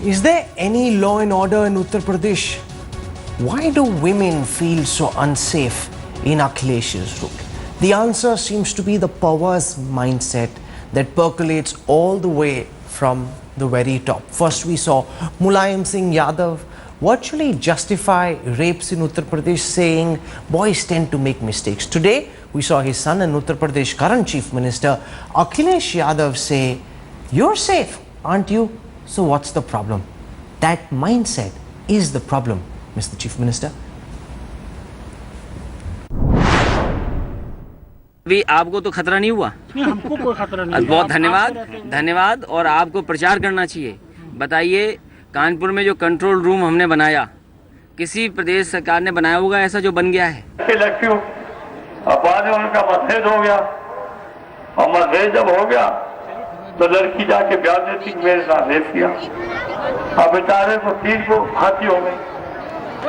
Is there any law and order in Uttar Pradesh? Why do women feel so unsafe in Akhilesh's rule? The answer seems to be the perverse mindset that percolates all the way from the very top. First, we saw Mulayam Singh Yadav virtually justify rapes in Uttar Pradesh, saying boys tend to make mistakes. Today, we saw his son and Uttar Pradesh current Chief Minister Akhilesh Yadav say, "You're safe, aren't you? So what's the problem?" That mindset is the problem, Mr. Chief Minister. अभी आपको तो खतरा नहीं हुआ? नहीं, हमको कोई खतरा नहीं। बहुत धन्यवाद। और आपको प्रचार करना चाहिए। बताइए, कानपुर में जो कंट्रोल रूम हमने बनाया, किसी प्रदेश सरकार ने बनाया होगा ऐसा जो बन गया है? लड़कियों बाद में उनका मतभेद हो गया, और मतभेद जब हो गया तो लड़की जाके ब्याह देती मेरे साथ रेप किया। अब बेचारे को 3 को फांसी हो गई।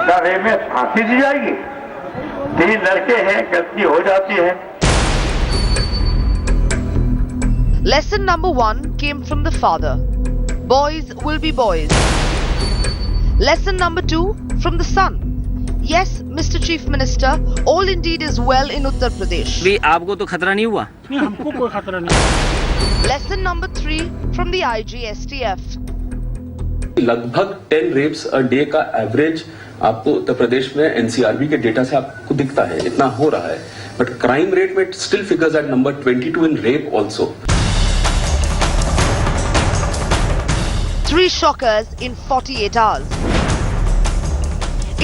क्या रेप में फांसी दी जाएगी? 3 लड़के हैं, गलती हो जाती है। Lesson number 1 came from the father. Boys will be boys. Lesson number 2 from the son. Yes, Mr. Chief Minister, all indeed is well in Uttar Pradesh. अभी आपको तो खतरा नहीं हुआ? नहीं, हमको कोई खतरा नहीं। Lesson number 3 from the IGSTF. लगभग 10 रेप्स अ डे का एवरेज आपको उत्तर प्रदेश में एनसीआरबी के डेटा से आपको दिखता है, इतना हो रहा है। बट क्राइम रेट में still figures at number 22 in rape also. 3 shockers in 48 hours.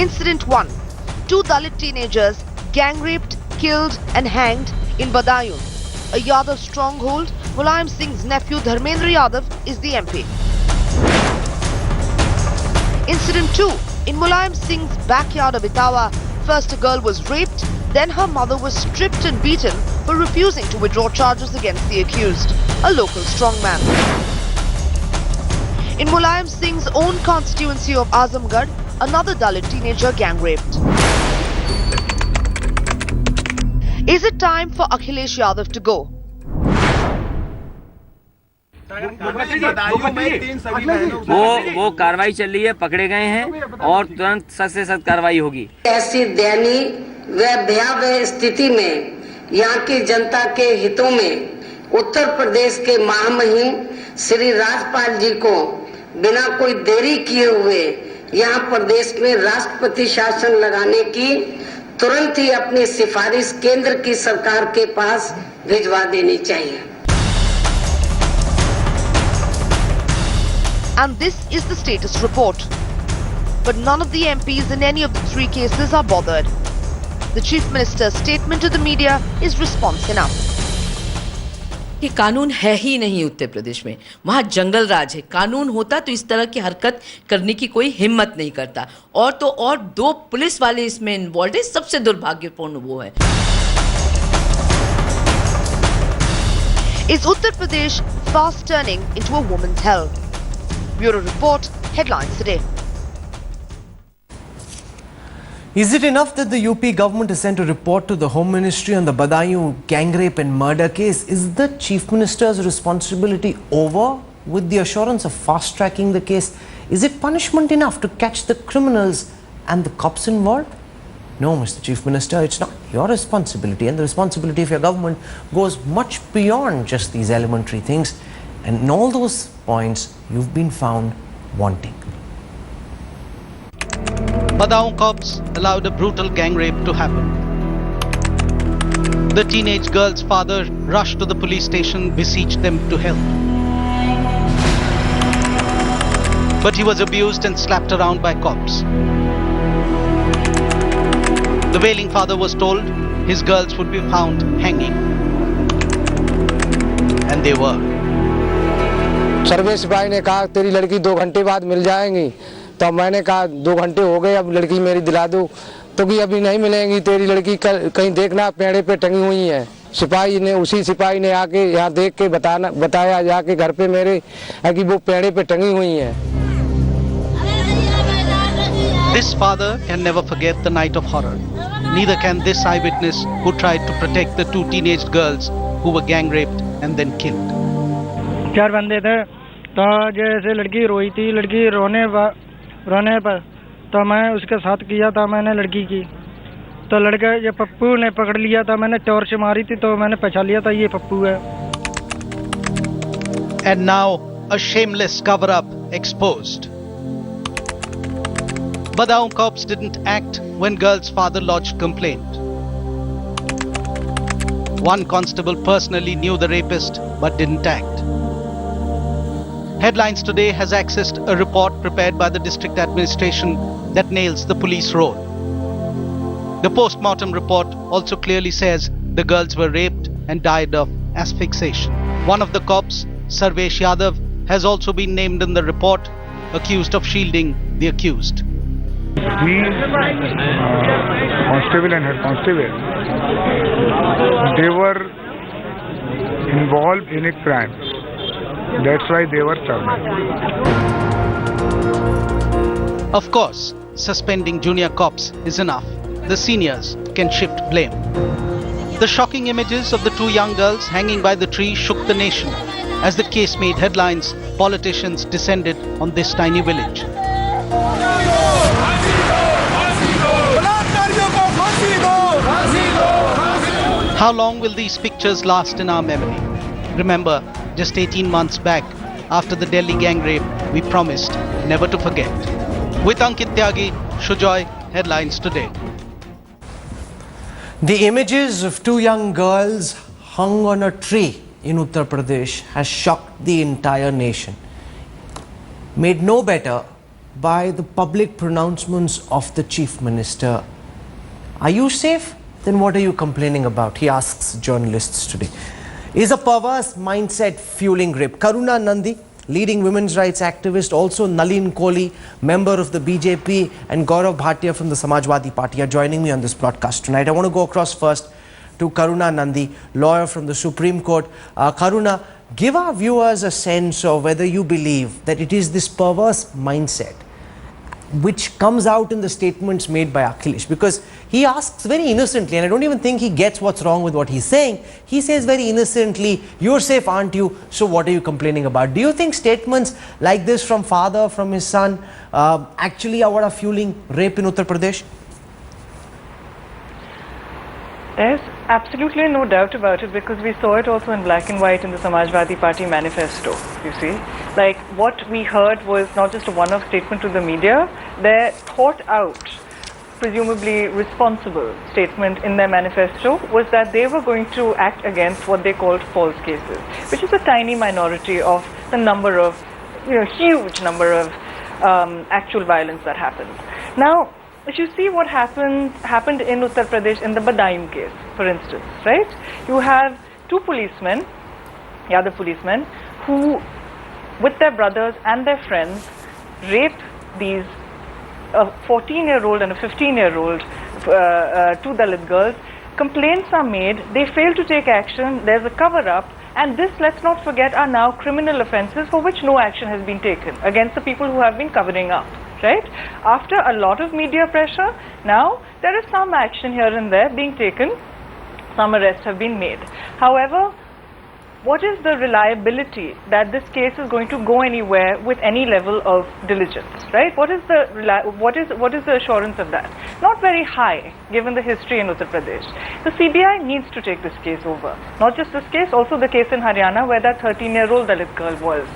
Incident 1. 2 Dalit teenagers gang raped, killed and hanged in Badayun, a Yadav stronghold. Mulayam Singh's nephew Dharmendra Yadav is the MP. Incident 2. In Mulayam Singh's backyard of Itawa, first a girl was raped, then her mother was stripped and beaten for refusing to withdraw charges against the accused, a local strongman. In Mulayam Singh's own constituency of Azamgarh, another Dalit teenager gang raped. Is it time for Akhilesh Yadav to go? वो कार्रवाई चल रही है, पकड़े गए हैं और तुरंत सख्त से सख्त कार्रवाई होगी। ऐसी दयनीय व भयावह स्थिति में यहाँ की जनता के हितों में उत्तर प्रदेश के महामहिम श्री राज्यपाल जी को बिना कोई देरी किए हुए यहाँ प्रदेश में राष्ट्रपति शासन लगाने की तुरंत ही अपनी सिफारिश केंद्र की सरकार के पास भिजवा देनी चाहिए। And this is the status report. But none of the MPs in any of the 3 cases are bothered. The Chief Minister's statement to the media is response enough. कि कानून है ही नहीं उत्तर प्रदेश में, वहाँ जंगल राज है। कानून होता तो इस तरह की हरकत करने की कोई हिम्मत नहीं करता। और 2 पुलिस वाले इसमें इन्वॉल्व है, सबसे दुर्भाग्यपूर्ण वो है। Is Uttar Pradesh fast turning into a woman's hell? Bureau Report, Headlines Today. Is it enough that the UP government has sent a report to the Home Ministry on the Badayun gang rape and murder case? Is the Chief Minister's responsibility over with the assurance of fast-tracking the case? Is it punishment enough to catch the criminals and the cops involved? No, Mr. Chief Minister, it's not your responsibility, and the responsibility of your government goes much beyond just these elementary things. And in all those points, you've been found wanting. Badayun cops allowed a brutal gang rape to happen. The teenage girl's father rushed to the police station, beseeched them to help. But he was abused and slapped around by cops. The wailing father was told his girls would be found hanging. And they were. सर्वे सिपाही ने कहा तेरी लड़की 2 घंटे बाद मिल जाएंगी। तो मैंने कहा 2 घंटे हो गए, अब लड़की मेरी दिला दो। तो कि अभी नहीं मिलेंगी, तेरी लड़की कहीं देखना पेड़े पे टंगी हुई है। उसी सिपाही ने आके यहाँ देख के बताया जाके घर पे मेरे कि वो पेड़े पे टंगी हुई है। This father can never forget the night of horror. Neither can this eyewitness who tried to protect the 2 teenage girls who were gang raped and then killed. 4 बंदे थे, तो जैसे लड़की रोई थी, लड़की रोने पर तो मैं उसके साथ किया था मैंने लड़की की, तो लड़का ये पप्पू ने पकड़ लिया था, मैंने टॉर्च मारी थी तो मैंने पहचान लिया था ये पप्पू है. And now a shameless cover-up exposed. Badaun cops didn't act when girl's father lodged complaint. One constable personally knew the rapist but didn't act. Headlines Today has accessed a report prepared by the district administration that nails the police role. The post-mortem report also clearly says the girls were raped and died of asphyxiation. One of the cops, Sarvesh Yadav, has also been named in the report, accused of shielding the accused. These constable and head constable, they were involved in a crime. That's why they were terminated. Of course, suspending junior cops is enough. The seniors can shift blame. The shocking images of the two young girls hanging by the tree shook the nation. As the case made headlines, politicians descended on this tiny village. How long will these pictures last in our memory? Remember, just 18 months back, after the Delhi gang rape, we promised never to forget. With Ankit Tyagi, Shujoy, Headlines Today. The images of two young girls hung on a tree in Uttar Pradesh has shocked the entire nation. Made no better by the public pronouncements of the Chief Minister. Are you safe? Then what are you complaining about? He asks journalists today. Is a perverse mindset fueling rape? Karuna Nandi, leading women's rights activist, also Nalin Kohli, member of the BJP, and Gaurav Bhatia from the Samajwadi Party are joining me on this broadcast tonight. I want to go across first to Karuna Nandi, lawyer from the Supreme Court. Karuna, give our viewers a sense of whether you believe that it is this perverse mindset which comes out in the statements made by Akhilesh, because he asks very innocently, and I don't even think he gets what's wrong with what he's saying. He says very innocently, you're safe, aren't you? So what are you complaining about? Do you think statements like this from father, from his son, actually are what are fueling rape in Uttar Pradesh? There's absolutely no doubt about it, because we saw it also in black and white in the Samajwadi Party manifesto, you see. Like, what we heard was not just a one-off statement to the media, their thought out, presumably responsible statement in their manifesto was that they were going to act against what they called false cases, which is a tiny minority of the number of, huge number of actual violence that happens. Now, if you see what happened in Uttar Pradesh in the Badaun case, for instance, right? You have two policemen, Yadav policemen, who, with their brothers and their friends, rape these a 14-year-old and a 15-year-old, two Dalit girls. Complaints are made, they fail to take action, there's a cover-up, and this, let's not forget, are now criminal offences for which no action has been taken against the people who have been covering up. Right? After a lot of media pressure, now there is some action here and there being taken, some arrests have been made. However, what is the reliability that this case is going to go anywhere with any level of diligence, right? What is the assurance of that? Not very high, given the history in Uttar Pradesh. The CBI needs to take this case over. Not just this case, also the case in Haryana where that 13-year-old Dalit girl was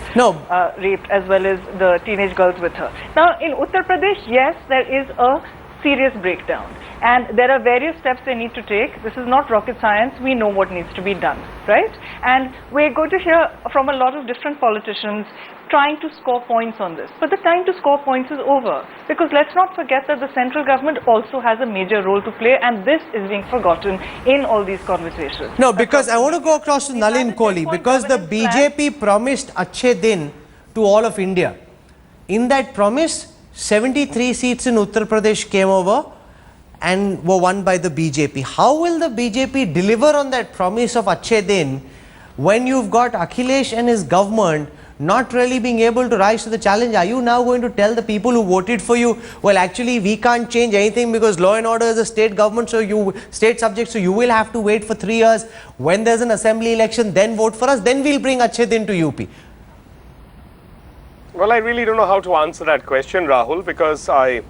raped, as well as the teenage girls with her. Now, in Uttar Pradesh, yes, there is a serious breakdown. And there are various steps they need to take. This is not rocket science. We know what needs to be done, right? And we're going to hear from a lot of different politicians trying to score points on this. But the time to score points is over. Because let's not forget that the central government also has a major role to play, and this is being forgotten in all these conversations. No, because I want to go across to Nalin Kohli, because the BJP promised Achhe Din to all of India. In that promise, 73 seats in Uttar Pradesh came over and were won by the BJP. How will the BJP deliver on that promise of Achhe Din when you've got Akhilesh and his government not really being able to rise to the challenge? Are you now going to tell the people who voted for you, well, actually we can't change anything because law and order is a state government, so state subject, so you will have to wait for 3 years. When there's an assembly election, then vote for us, then we'll bring Achhe Din to UP. Well, I really don't know how to answer that question, Rahul, because I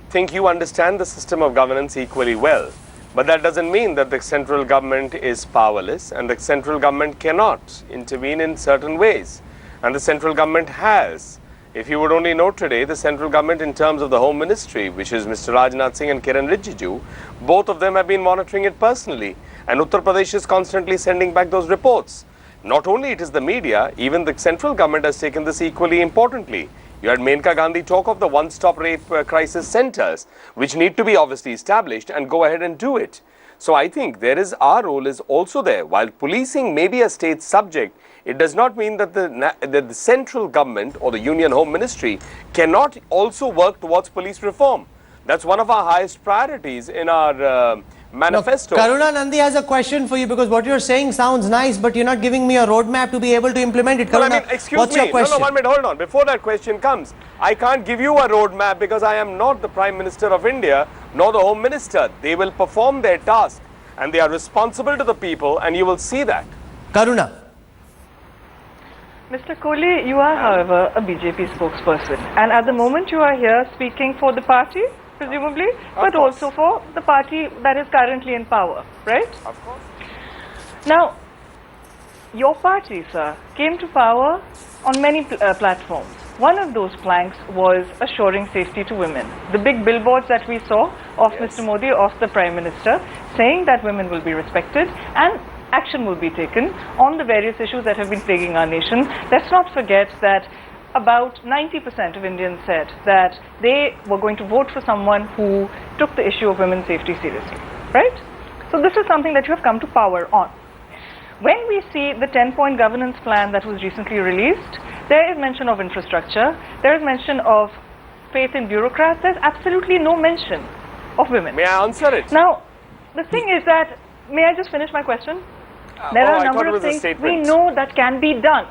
think you understand the system of governance equally well. But that doesn't mean that the central government is powerless, and the central government cannot intervene in certain ways. And the central government has. If you would only know today, the central government in terms of the Home Ministry, which is Mr. Rajnath Singh and Kiran Rijiju, both of them have been monitoring it personally. And Uttar Pradesh is constantly sending back those reports. Not only it is the media, even the central government has taken this equally importantly. You had Menka Gandhi talk of the one-stop rape crisis centers, which need to be obviously established, and go ahead and do it. So I think our role is also there. While policing may be a state subject, it does not mean that the central government or the Union Home Ministry cannot also work towards police reform. That's one of our highest priorities in our manifesto. Karuna Nandi has a question for you, because what you're saying sounds nice, but you're not giving me a roadmap to be able to implement it. Karuna, well, I mean, excuse what's me. your question? No, 1 minute, hold on. Before that question comes, I can't give you a roadmap because I am not the Prime Minister of India, nor the Home Minister. They will perform their task and they are responsible to the people, and you will see that. Karuna. Mr. Kohli, you are, however, a BJP spokesperson, and at the moment you are here speaking for the party, presumably, but also for the party that is currently in power, right? Of course. Now, your party, sir, came to power on many platforms. One of those planks was assuring safety to women. The big billboards that we saw of Mr. Modi, of the Prime Minister, saying that women will be respected and action will be taken on the various issues that have been plaguing our nation. Let's not forget that about 90% of Indians said that they were going to vote for someone who took the issue of women's safety seriously, right? So this is something that you have come to power on. When we see the 10-point governance plan that was recently released, there is mention of infrastructure, there is mention of faith in bureaucrats, there's absolutely no mention of women. May I answer it? Now, the thing is that, may I just finish my question? There are a number of things we know that can be done.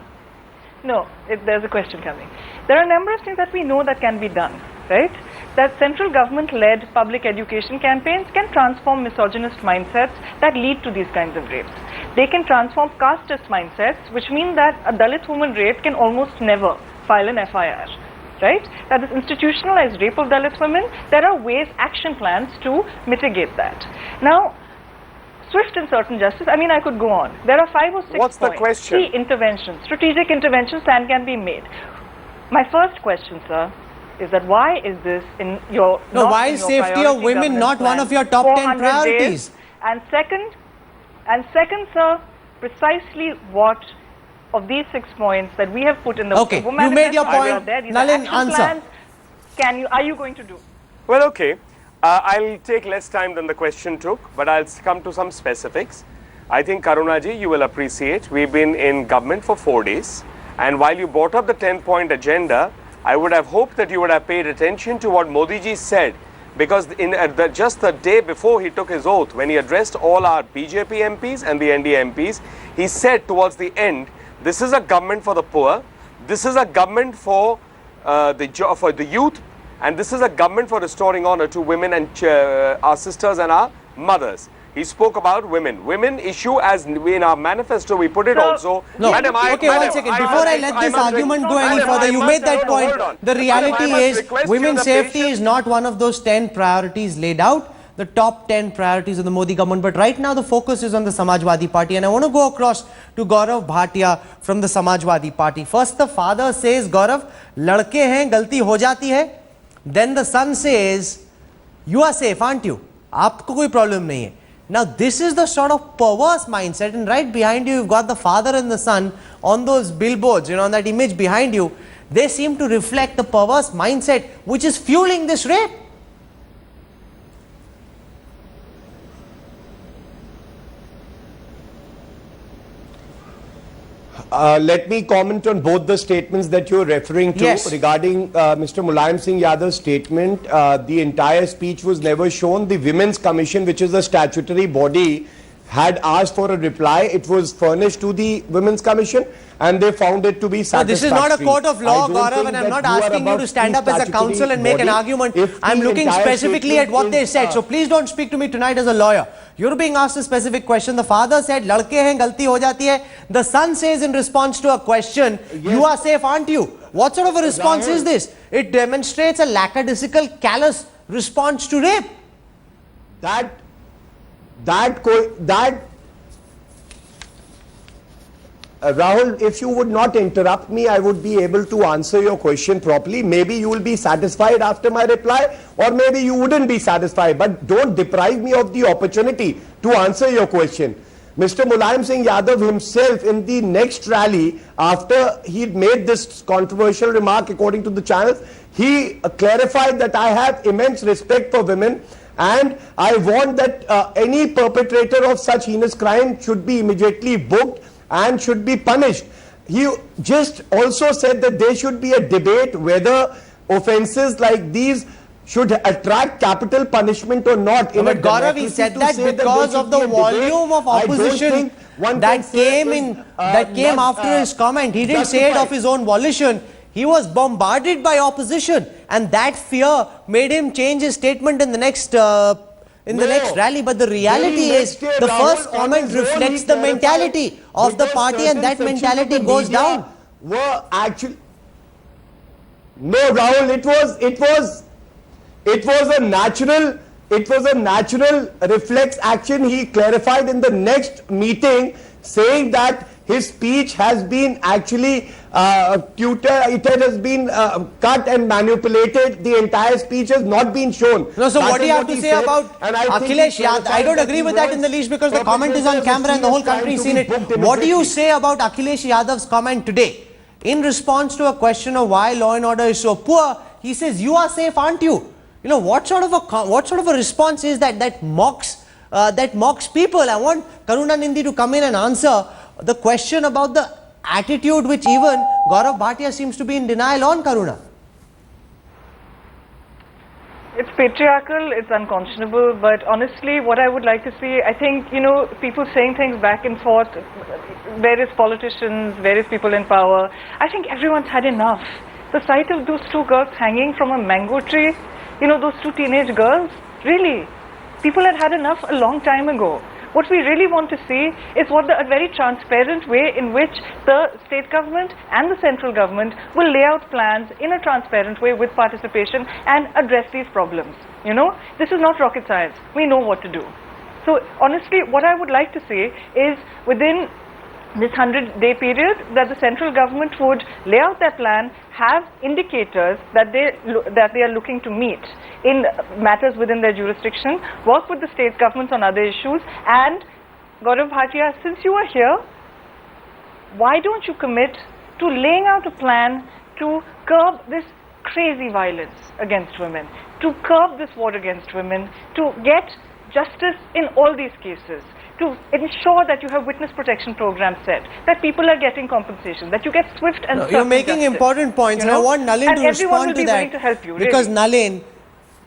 No, there's a question coming. There are a number of things that we know that can be done, right? That central government-led public education campaigns can transform misogynist mindsets that lead to these kinds of rapes. They can transform casteist mindsets, which mean that a Dalit woman raped can almost never file an FIR, right? That is institutionalized rape of Dalit women. There are ways, action plans to mitigate that. Now, swift and certain justice, I mean, I could go on. There are 5 or 6 What's points. the question? Key interventions, strategic interventions that can be made. My first question, sir, is that why is this in your... No, why is safety of women not one of your top 10 priorities? And second, sir, precisely what of these 6 points that we have put in the... Okay, you made your point. Nalin, answer. Are you going to do? Well, okay. I'll take less time than the question took, but I'll come to some specifics. I think, Karunaji, you will appreciate we've been in government for 4 days, and while you brought up the 10-point agenda, I would have hoped that you would have paid attention to what Modi ji said, because in just the day before he took his oath, when he addressed all our BJP MPs and the NDA MPs, he said towards the end, this is a government for the poor, this is a government for the youth, and this is a government for restoring honor to women and our sisters and our mothers. He spoke about women. Women issue, as in our manifesto, we put it also. No, Madam, okay, one second. Before I let this argument go any further, you made that point. The reality is, women's safety is not one of those 10 priorities laid out, the top 10 priorities of the Modi government. But right now, the focus is on the Samajwadi Party. And I want to go across to Gaurav Bhatia from the Samajwadi Party. First, the father says, Gaurav, ladke hain, galti ho jati hai. Then the son says, you are safe, aren't you? Aapko koi problem nahi hai. Now, this is the sort of perverse mindset, and right behind you, you've got the father and the son on those billboards, on that image behind you. They seem to reflect the perverse mindset which is fueling this rape. Let me comment on both the statements that you're referring to. Yes. Regarding Mr. Mulayam Singh Yadav's statement, the entire speech was never shown. The Women's Commission, which is a statutory body, had asked for a reply. It was furnished to the Women's Commission and they found it to be satisfactory. No, this is not a court of law, Gaurav, and I'm not asking you to stand up as a counsel and make an argument. I'm looking specifically at what they said. So please don't speak to me tonight as a lawyer. You're being asked a specific question. The father said, "Ladke hain, galti ho jati hai." The son says in response to a question, "You are safe, aren't you?" What sort of a response is this? It demonstrates a lackadaisical, callous response to rape. Rahul, if you would not interrupt me, I would be able to answer your question properly. Maybe you will be satisfied after my reply, or maybe you wouldn't be satisfied. But don't deprive me of the opportunity to answer your question. Mr. Mulayam Singh Yadav himself, in the next rally, after he made this controversial remark according to the channels, he clarified that I have immense respect for women, and I want that any perpetrator of such heinous crime should be immediately booked and should be punished. He just also said that there should be a debate whether offences like these should attract capital punishment or not. But Gaurav, he said that because of the volume of opposition that came after his comment. He didn't say it of his own volition. He was bombarded by opposition, and that fear made him change his statement in the next rally. But the reality is, the first comment reflects the mentality of the party, and that mentality goes down. Were actually no, Rahul. It was a natural reflex action. He clarified in the next meeting, saying that his speech has been actually it has been cut and manipulated. The entire speech has not been shown. No, so what do you have to say about Akhilesh Yadav? I don't agree with that in the least, because the comment is on camera and the whole country has seen it. What do you say about Akhilesh Yadav's comment today? In response to a question of why law and order is so poor, he says, "You are safe, aren't you?" You know, what sort of a response is that mocks people? I want Karuna Nindi to come in and answer the question about the attitude which even Gaurav Bhatia seems to be in denial on, Karuna. It's patriarchal, it's unconscionable, but honestly, what I would like to see, I think, people saying things back and forth, various politicians, various people in power, I think everyone's had enough. The sight of those two girls hanging from a mango tree, those two teenage girls, really, people had enough a long time ago. What we really want to see is a very transparent way in which the state government and the central government will lay out plans in a transparent way with participation and address these problems. This is not rocket science. We know what to do. So honestly, what I would like to see is within this 100-day period that the central government would lay out their plan, have indicators that they are looking to meet in matters within their jurisdiction, work with the state governments on other issues, and Gaurav Bhatia, since you are here, why don't you commit to laying out a plan to curb this crazy violence against women, to curb this war against women, to get justice in all these cases, to ensure that you have witness protection programs set, that people are getting compensation, that you get swift and You're making justice, important points, and I want Nalin to respond to that. To help you, because really. Nalin,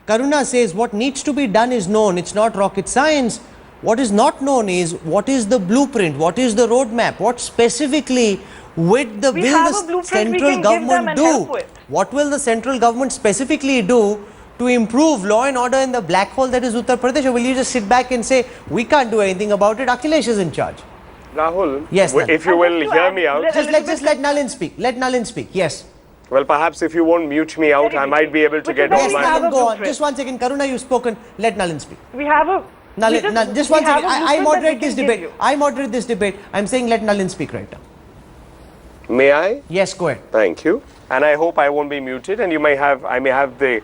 Karuna says what needs to be done is known. It's not rocket science. What is not known is what is the blueprint, what is the roadmap, what specifically will the central government do? What will the central government specifically do to improve law and order in the black hole that is Uttar Pradesh? Or will you just sit back and say, we can't do anything about it, Akhilesh is in charge? Rahul, yes, if you will hear me out. Just let Nalin speak. Let Nalin speak, yes. Well, perhaps if you won't mute me out, I might be able to get all my... Go on. Just 1 second. Karuna, you've spoken. Let Nalin speak. We have a... Nalin, just 1 second. I moderate this debate. I moderate this debate. I'm saying let Nalin speak right now. May I? Yes, go ahead. Thank you. And I hope I won't be muted, and I may have the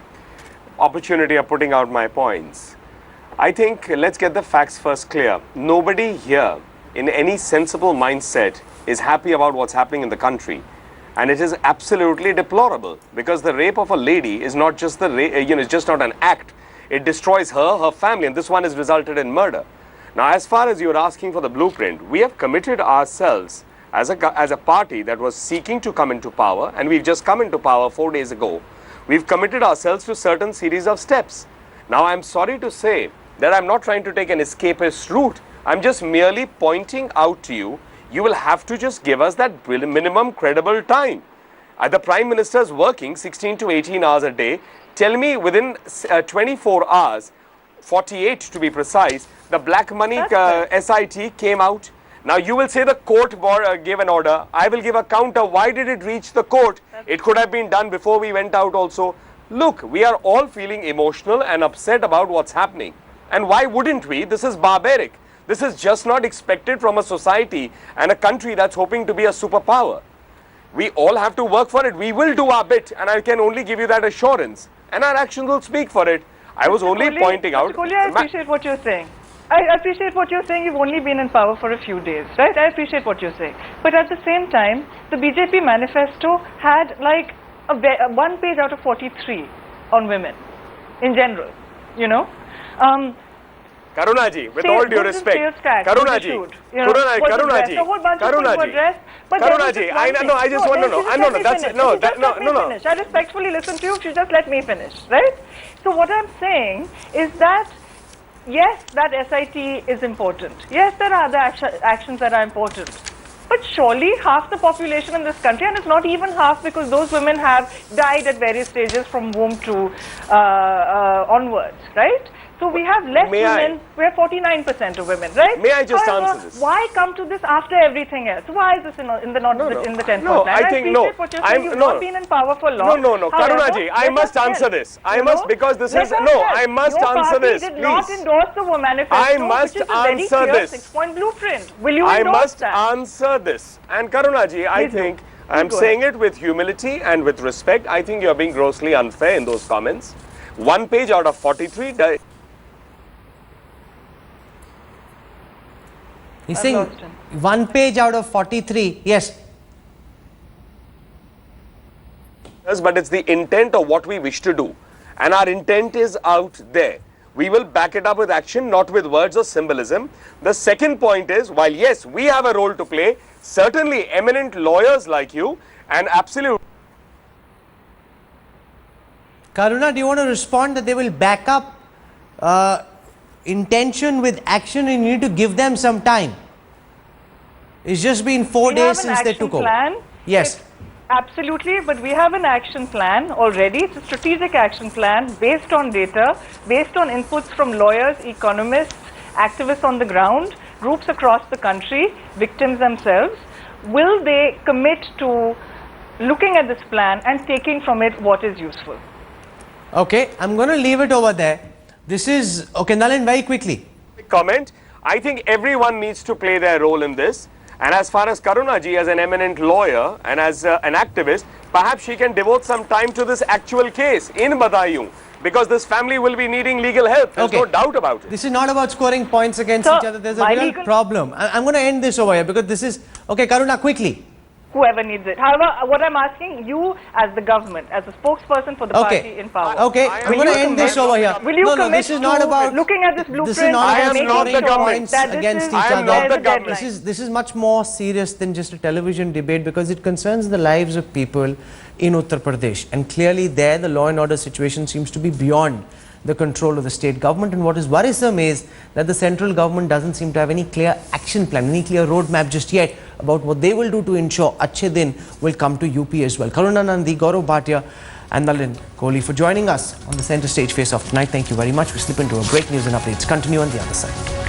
opportunity of putting out my points. I think let's get the facts first clear. Nobody here in any sensible mindset is happy about what's happening in the country. And it is absolutely deplorable, because the rape of a lady is not just it's just not an act. It destroys her family, and this one has resulted in murder. Now, as far as you're asking for the blueprint, we have committed ourselves as a party that was seeking to come into power, and we've just come into power 4 days ago. We've committed ourselves to certain series of steps. Now, I'm sorry to say that I'm not trying to take an escapist route. I'm just merely pointing out to you, you will have to just give us that minimum credible time. The Prime Minister is working 16 to 18 hours a day. Tell me within 24 hours, 48 to be precise, the black money SIT came out. Now you will say the court gave an order. I will give a counter. Why did it reach the court? It could have been done before we went out also. Look, we are all feeling emotional and upset about what's happening. And why wouldn't we? This is barbaric. This is just not expected from a society and a country that's hoping to be a superpower. We all have to work for it. We will do our bit, and I can only give you that assurance. And our actions will speak for it. I was only pointing out. Kohli, I appreciate what you're saying. I appreciate what you're saying. You've only been in power for a few days, right? I appreciate what you're saying. But at the same time, the BJP manifesto had like a 1 page out of 43 on women in general, you know. Karuna ji, with all due respect, Karuna ji, Karuna ji, I just want to know. I respectfully listen to you. If you just let me finish, right? So what I'm saying is that yes, that SIT is important. Yes, there are other actions that are important. But surely half the population in this country, and it's not even half because those women have died at various stages from womb to onwards, right? So we have less women, we have 49% of women, right? May I just answer this? Why come to this after everything else? Why is this in the 10th No, plan? I think no. You've not been in power for long. No, Karuna ji, I must answer this. I must, because this is, no, I must answer this, please. Your party did not endorse the manifesto, I must which is a answer very clear this. 6-point blueprint. Will you I endorse must that? answer this. And Karuna ji, I think, I'm saying it with humility and with respect. I think you're being grossly unfair in those comments. 1 page out of 43. He's saying 1 page out of 43. Yes. Yes, but it's the intent of what we wish to do. And our intent is out there. We will back it up with action, not with words or symbolism. The second point is, while yes, we have a role to play, certainly eminent lawyers like you and absolute. Karuna, do you want to respond that they will back up intention with action and you need to give them some time? It's just been 4 days since they took over. Yes. Absolutely, but we have an action plan already. It's a strategic action plan based on data, based on inputs from lawyers, economists, activists on the ground, groups across the country, victims themselves. Will they commit to looking at this plan and taking from it what is useful? Okay, I'm going to leave it over there. This is, okay, Nalin, very quickly. Comment. I think everyone needs to play their role in this. And as far as Karuna ji, as an eminent lawyer and as an activist, perhaps she can devote some time to this actual case in Badaiyun, because this family will be needing legal help. There's no doubt about it. This is not about scoring points against each other. There's a real problem. I'm going to end this over here because this is, okay, Karuna, quickly. Whoever needs it. However, what I'm asking you as the government, as a spokesperson for the party in power. Okay, I'm going to end this over here. Will you commit this is not about looking at this blueprint? This is not about scoring points against each other. This is much more serious than just a television debate because it concerns the lives of people in Uttar Pradesh. And clearly there the law and order situation seems to be beyond the control of the state government, and what is worrisome is that the central government doesn't seem to have any clear action plan, any clear roadmap just yet about what they will do to ensure Achhe Din will come to UP as well. Karuna Nandi, Gaurav Bhatia and Nalin Kohli for joining us on the Centre Stage Face Off tonight. Thank you very much. We slip into a break. News and updates continue on the other side.